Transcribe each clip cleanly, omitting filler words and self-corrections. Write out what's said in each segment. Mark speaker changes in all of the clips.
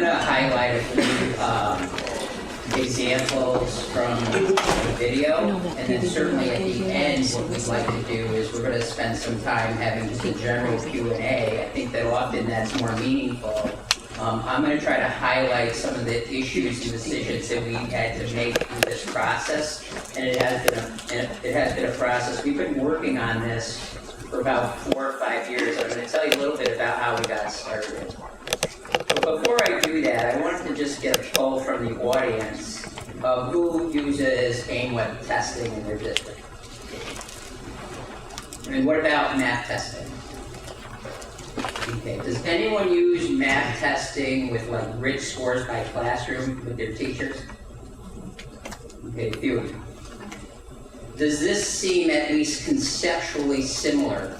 Speaker 1: going to highlight a few examples from the video, and then certainly at the end, what we'd like to do is we're going to spend some time having just a general Q&A. I think that often that's more meaningful. I'm going to try to highlight some of the issues and decisions that we had to make through this process, and it has been a process. We've been working on this for about 4 or 5 years. I'm going to tell you a little bit about how we got started. But before I do that, I wanted to just get a poll from the audience of who uses AIM web testing in their district. And what about math testing? Okay. Does anyone use math testing with like rich scores by classroom with their teachers? Okay, a few of you. Does this seem at least conceptually similar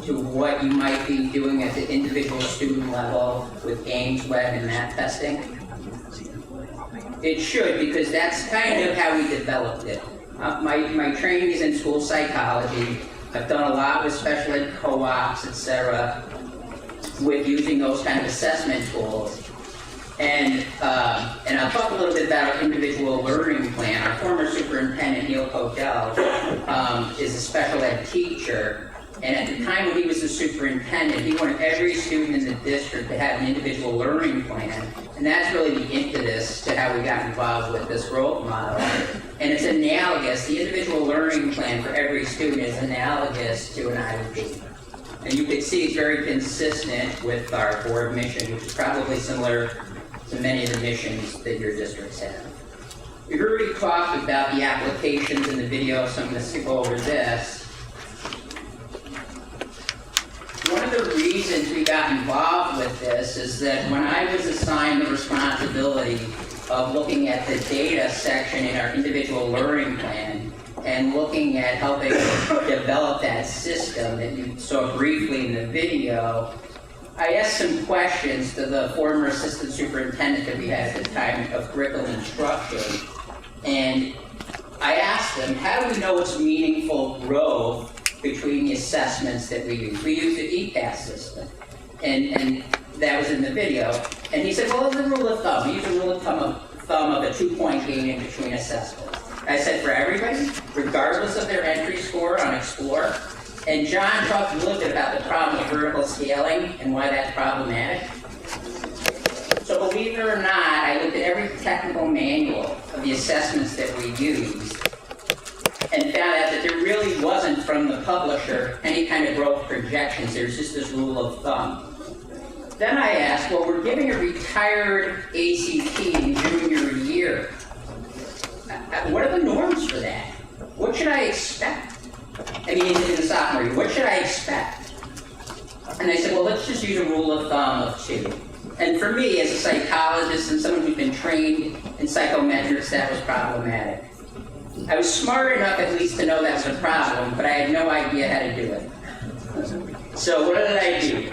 Speaker 1: to what you might be doing at the individual student level with Ames web and math testing? It should, because that's kind of how we developed it. My training is in school psychology. I've done a lot with special ed co-ops, etc., with using those kind of assessment tools. And I'll talk a little bit about our individual learning plan. Our former superintendent, Neil Codell, is a special ed teacher. And at the time when he was the superintendent, he wanted every student in the district to have an individual learning plan. And that's really the impetus to how we got involved with this growth model. And it's analogous, the individual learning plan for every student is analogous to an IEP. And you can see it's very consistent with our board mission, which is probably similar to many of the missions that your districts have. We've already talked about the applications in the video, so I'm going to skip over this. One of the reasons we got involved with this is that when I was assigned the responsibility of looking at the data section in our individual learning plan and looking at helping develop that system that you saw briefly in the video, I asked some questions to the former assistant superintendent that we had at the time of curriculum instruction, and I asked them, how do we know it's meaningful growth between the assessments that we use? We use the ECRA system, and that was in the video. And he said, well, it's a rule of thumb. We use a rule of thumb of a 2-point gain in between assessments. I said, for everybody, regardless of their entry score on Explore. And John talked a little bit about the problem of vertical scaling and why that's problematic. So believe it or not, I looked at every technical manual of the assessments that we used and found out that there really wasn't from the publisher any kind of growth projections. There's just this rule of thumb. Then I asked, well, we're giving a retired ACT in junior year. What are the norms for that? What should I expect? I mean, in the sophomore year, what should I expect? And I said, well, let's just use a rule of thumb of 2. And for me, as a psychologist and someone who's been trained in psychometrics, that was problematic. I was smart enough at least to know that's a problem, but I had no idea how to do it. So what did I do?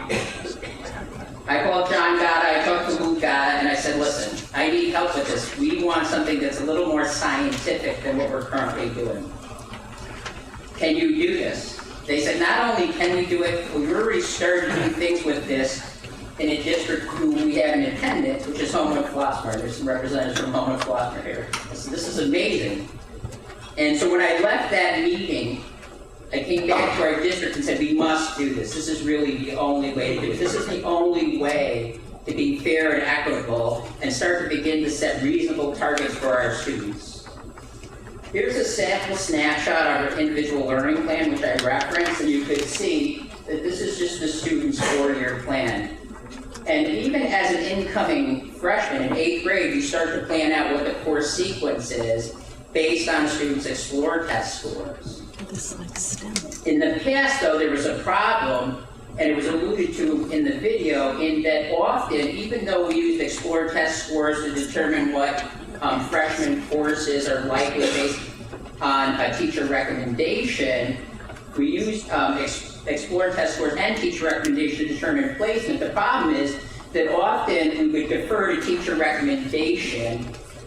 Speaker 1: I called John Gata, I talked to Luke Gata, and I said, listen, I need help with this. We want something that's a little more scientific than what we're currently doing. Can you do this? They said, not only can we do it, we've already started doing things with this in a district who we have in attendance, which is Homewood Flossmoor. There's some representatives from Homewood Flossmoor here. So this is amazing. And so when I left that meeting, I came back to our district and said, we must do this. This is really the only way to do it. This is the only way to be fair and equitable and start to begin to set reasonable targets for our students. Here's a sample snapshot of our individual learning plan, which I referenced, and you could see that this is just the student's 4-year plan. And even as an incoming freshman in 8th grade, you start to plan out what the course sequence is based on students' Explore test scores. In the past, though, there was a problem, and it was alluded to in the video, in that often, even though we used Explore test scores to determine what freshman courses are likely based on a teacher recommendation, we used Explore test scores and teacher recommendation to determine placement. The problem is that often we would defer to teacher recommendation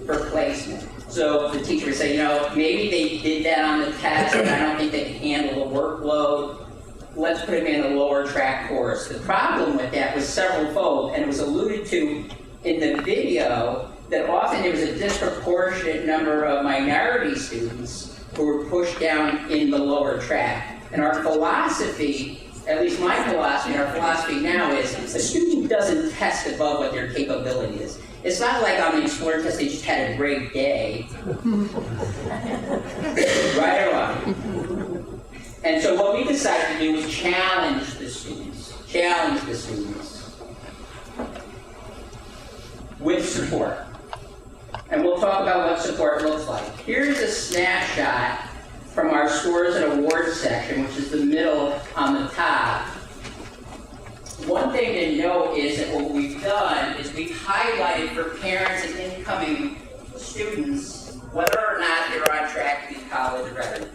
Speaker 1: for placement. So the teacher would say, you know, maybe they did that on the test, and I don't think they can handle the workload. Let's put them in a lower track course. The problem with that was several-fold, and it was alluded to in the video that often there was a disproportionate number of minority students who were pushed down in the lower track. And our philosophy, at least my philosophy, our philosophy now is a student doesn't test above what their capability is. It's not like on the Explorer test they just had a great day. Right or wrong? And so what we decided to do was challenge the students with support. And we'll talk about what support looks like. Here's a snapshot from our scores and awards section, which is the middle on the top. One thing to note is that what we've done is we've highlighted for parents and incoming students whether or not they're on track to be college ready.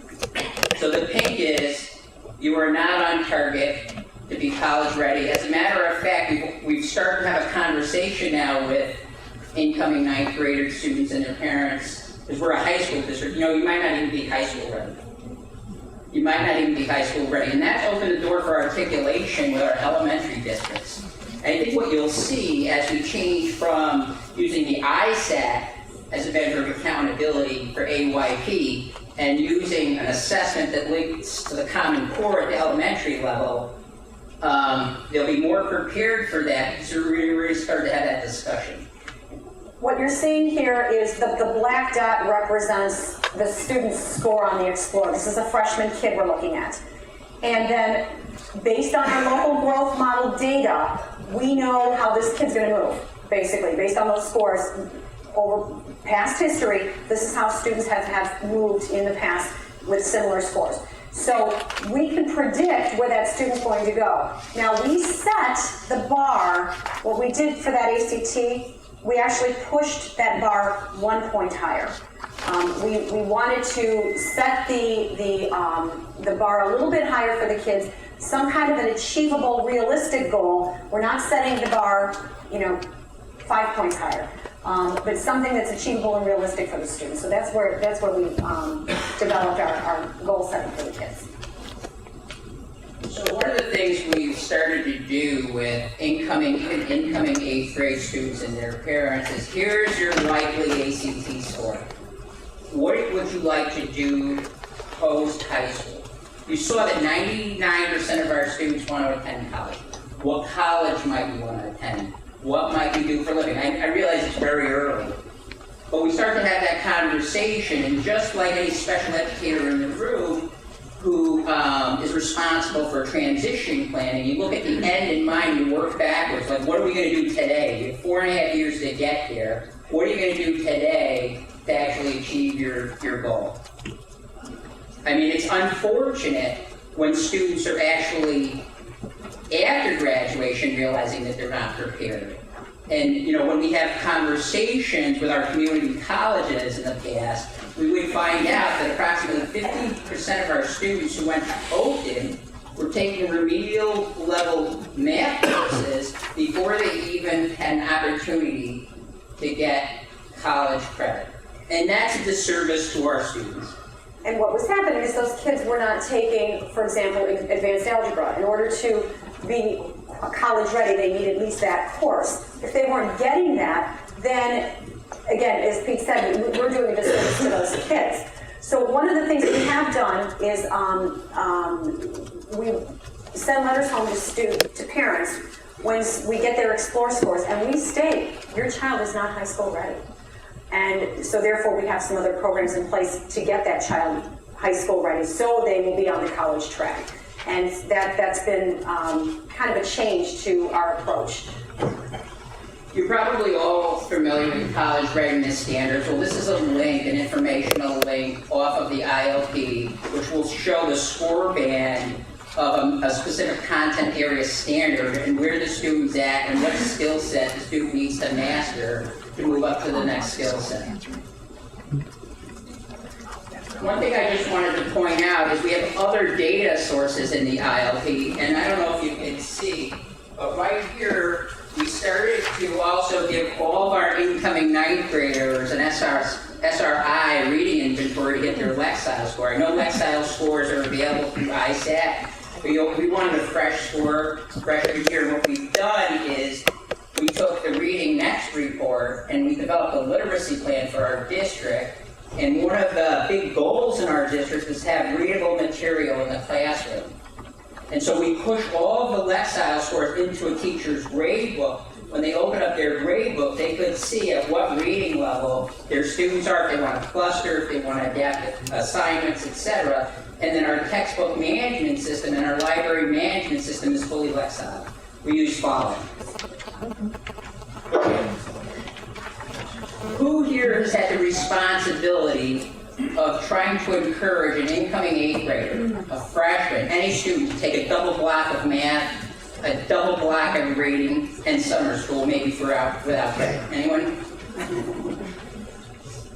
Speaker 1: So the pink is you are not on target to be college ready. As a matter of fact, we've started to have a conversation now with incoming ninth grader students and their parents, because we're a high school district. You know, you might not even be high school ready. You might not even be high school ready. And that's opened the door for articulation with our elementary districts. And I think what you'll see as we change from using the ISAT as a measure of accountability for AYP and using an assessment that links to the Common Core at the elementary level, they'll be more prepared for that because we're really starting to have that discussion.
Speaker 2: What you're seeing here is the black dot represents the student's score on the Explorer. This is a freshman kid we're looking at. And then, based on our local growth model data, we know how this kid's going to move, basically. Based on those scores over past history, this is how students have moved in the past with similar scores. So we can predict where that student's going to go. Now, we set the bar, what we did for that ACT, we actually pushed that bar 1 point higher. We wanted to set the bar a little bit higher for the kids, some kind of an achievable, realistic goal. We're not setting the bar, 5 points higher, but something that's achievable and realistic for the students. So that's where we developed our goal setting for the kids.
Speaker 1: So one of the things we've started to do with incoming 8th grade students and their parents is, here's your likely ACT score. What would you like to do post-high school? You saw that 99% of our students want to attend college. What college might you want to attend? What might you do for a living? I realize it's very early, but we start to have that conversation, and just like any special educator in the room, who is responsible for transition planning, you look at the end in mind, you work backwards, like what are we going to do today? You have 4.5 years to get here. What are you going to do today to actually achieve your goal? I mean, it's unfortunate when students are actually, after graduation, realizing that they're not prepared. And when we have conversations with our community colleges in the past, we would find out that approximately 50% of our students who went to Oakton were taking remedial level math courses before they even had an opportunity to get college credit. And that's a disservice to our students.
Speaker 2: And what was happening is those kids were not taking, for example, advanced algebra. In order to be college ready, they need at least that course. If they weren't getting that, then, again, as Pete said, we're doing a disservice to those kids. So one of the things that we have done is we send letters home to parents when we get their Explore scores, and we state, your child is not high school ready. And so therefore we have some other programs in place to get that child high school ready so they will be on the college track. And that's been kind of a change to our approach.
Speaker 1: You're probably all familiar with college readiness standards. Well, this is a link, an informational link off of the ILP, which will show the score band of a specific content area standard and where the student's at and what skill set the student needs to master to move up to the next skill set. One thing I just wanted to point out is we have other data sources in the ILP, and I don't know if you can see, but right here, we started to also give all of our incoming 9th graders an SRI reading inventory to get their Lexile score. I know Lexile scores are available through ISAT, but we wanted a fresh score, fresh every year. And what we've done is we took the Reading Next report and we developed a literacy plan for our district. And one of the big goals in our district is to have readable material in the classroom. And so we push all of the Lexile scores into a teacher's grade book. When they open up their grade book, they could see at what reading level their students are, if they want to cluster, if they want to adapt assignments, etc. And then our textbook management system and our library management system is fully Lexile. We use following. Who here has had the responsibility of trying to encourage an incoming 8th grader, a freshman, any student to take a double block of math, a double block of reading, and summer school, maybe without pay? Anyone?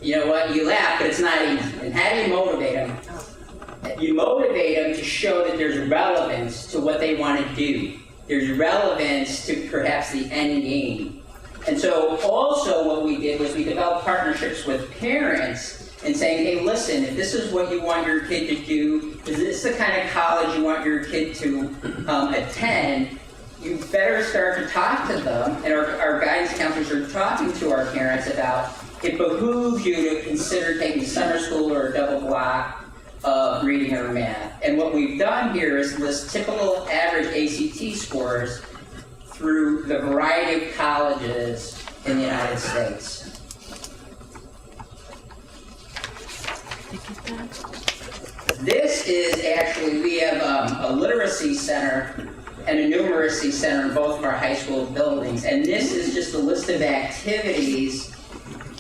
Speaker 1: You know what? You laugh, but it's not easy. And how do you motivate them? You motivate them to show that there's relevance to what they want to do. There's relevance to perhaps the end game. And so also what we did was we developed partnerships with parents and saying, hey, listen, if this is what you want your kid to do, is this the kind of college you want your kid to attend, you better start to talk to them. And our guidance counselors are talking to our parents about it behooves you to consider taking summer school or a double block of reading or math. And what we've done here is list typical average ACT scores through the variety of colleges in the United States. This is actually, we have a literacy center and a numeracy center in both of our high school buildings. And this is just a list of activities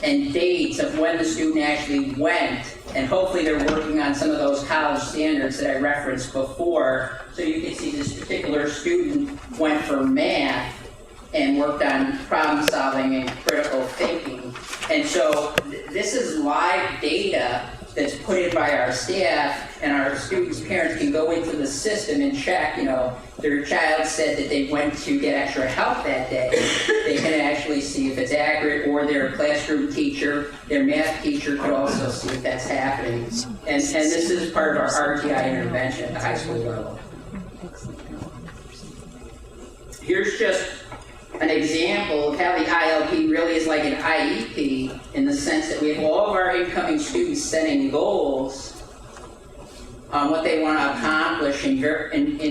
Speaker 1: and dates of when the student actually went. And hopefully they're working on some of those college standards that I referenced before. So you can see this particular student went for math and worked on problem solving and critical thinking. And so this is live data that's put in by our staff, and our students' parents can go into the system and check, you know, their child said that they went to get extra help that day. They can actually see if it's accurate, or their classroom teacher, their math teacher could also see if that's happening. And this is part of our RTI intervention at the high school level. Here's just an example of how the ILP really is like an IEP in the sense that we have all of our incoming students setting goals on what they want to accomplish in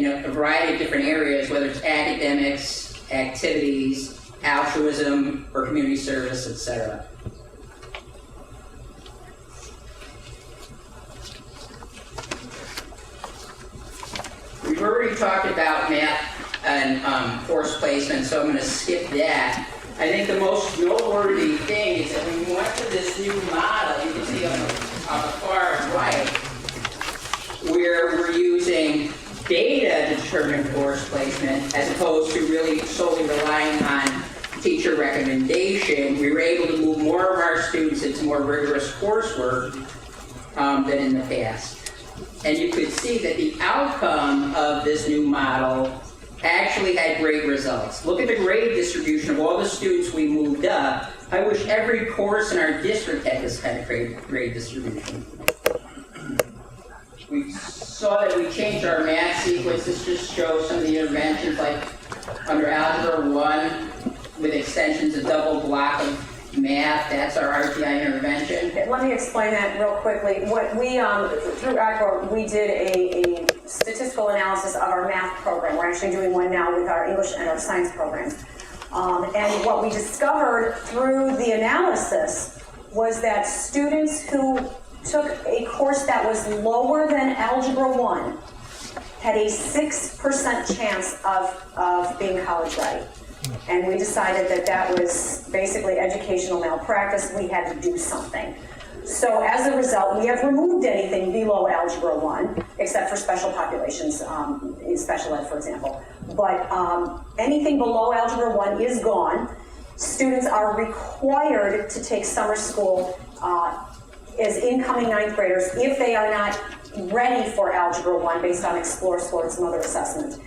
Speaker 1: a variety of different areas, whether it's academics, activities, altruism, or community service, etc. We've already talked about math and course placement, so I'm going to skip that. I think the most noteworthy thing is that when we went to this new model, you can see on the far right, where we're using data to determine course placement as opposed to really solely relying on teacher recommendation. We were able to move more of our students into more rigorous coursework than in the past. And you could see that the outcome of this new model actually had great results. Look at the grade distribution of all the students we moved up. I wish every course in our district had this kind of grade distribution. We saw that we changed our math sequence. This just shows some of the interventions, like under Algebra 1, with extensions, a double block of math. That's our RTI intervention.
Speaker 2: Okay, let me explain that real quickly. What we, through ECRA, we did a statistical analysis of our math program. We're actually doing one now with our English and our science programs. And what we discovered through the analysis was that students who took a course that was lower than Algebra 1 had a 6% chance of being college ready. And we decided that that was basically educational malpractice. We had to do something. So as a result, we have removed anything below Algebra 1, except for special populations, in special ed, for example. But anything below Algebra 1 is gone. Students are required to take summer school as incoming 9th graders if they are not ready for Algebra 1 based on Explore scores and other assessment.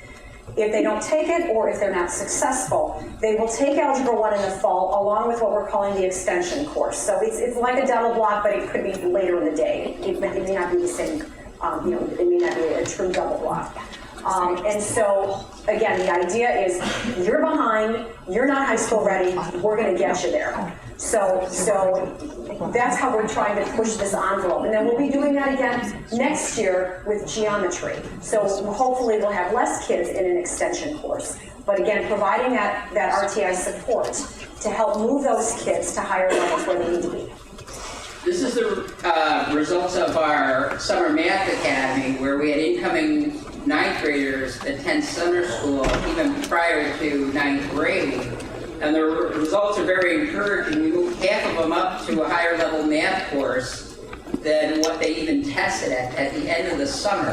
Speaker 2: If they don't take it, or if they're not successful, they will take Algebra 1 in the fall along with what we're calling the extension course. So it's like a double block, but it could be later in the day. It may not be the same, it may not be a true double block. And so, again, the idea is you're behind, you're not high school ready, we're gonna get you there. So that's how we're trying to push this envelope. And then we'll be doing that again next year with geometry. So hopefully we'll have less kids in an extension course. But again, providing that RTI support to help move those kids to higher levels where they need to be.
Speaker 1: This is the results of our Summer Math Academy, where we had incoming 9th graders attend summer school even prior to 9th grade. And the results are very encouraging. We moved half of them up to a higher level math course than what they even tested at the end of the summer.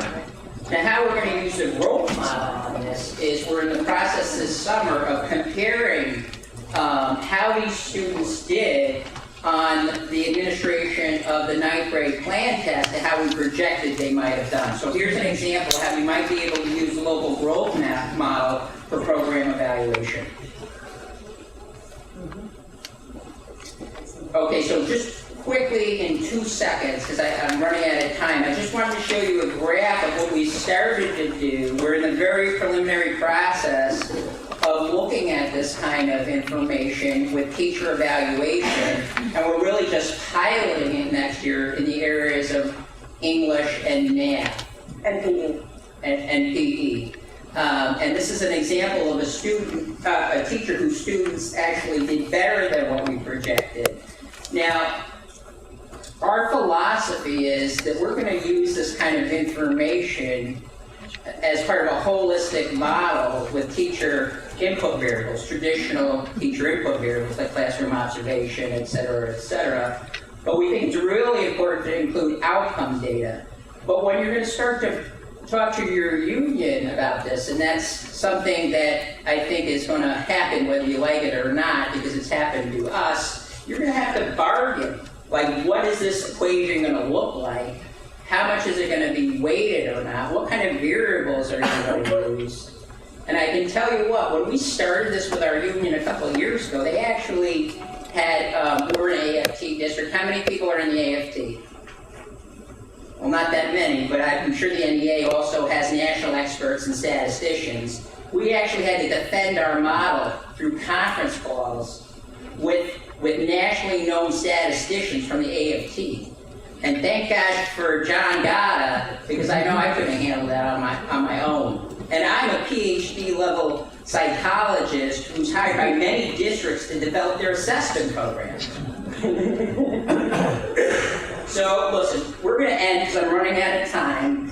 Speaker 1: Now, how we're going to use the growth model on this is we're in the process this summer of comparing how these students did on the administration of the 9th grade plan test to how we projected they might have done. So here's an example of how we might be able to use the local growth math model for program evaluation. Okay, so just quickly in 2 seconds, because I'm running out of time, I just wanted to show you a graph of what we started to do. We're in the very preliminary process of looking at this kind of information with teacher evaluation, and we're really just piloting it next year in the areas of English and math.
Speaker 2: And PE.
Speaker 1: And PE. And this is an example of a teacher whose students actually did better than what we projected. Now, our philosophy is that we're going to use this kind of information as part of a holistic model with teacher input variables, traditional teacher input variables like classroom observation, et cetera, but we think it's really important to include outcome data. But when you're going to start to talk to your union about this, and that's something that I think is going to happen whether you like it or not, because it's happened to us, you're going to have to bargain. Like, what is this equation going to look like? How much is it going to be weighted or not? What kind of variables are you going to use? And I can tell you what, when we started this with our union a couple of years ago, they actually had, we're an AFT district. How many people are in the AFT? Well, not that many, but I'm sure the NEA also has national experts and statisticians. We actually had to defend our model through conference calls with nationally known statisticians from the AFT. And thank God for John Gata, because I know I couldn't handle that on my own. And I'm a PhD level psychologist who's hired by many districts to develop their assessment programs. So listen, we're going to end because I'm running out of time.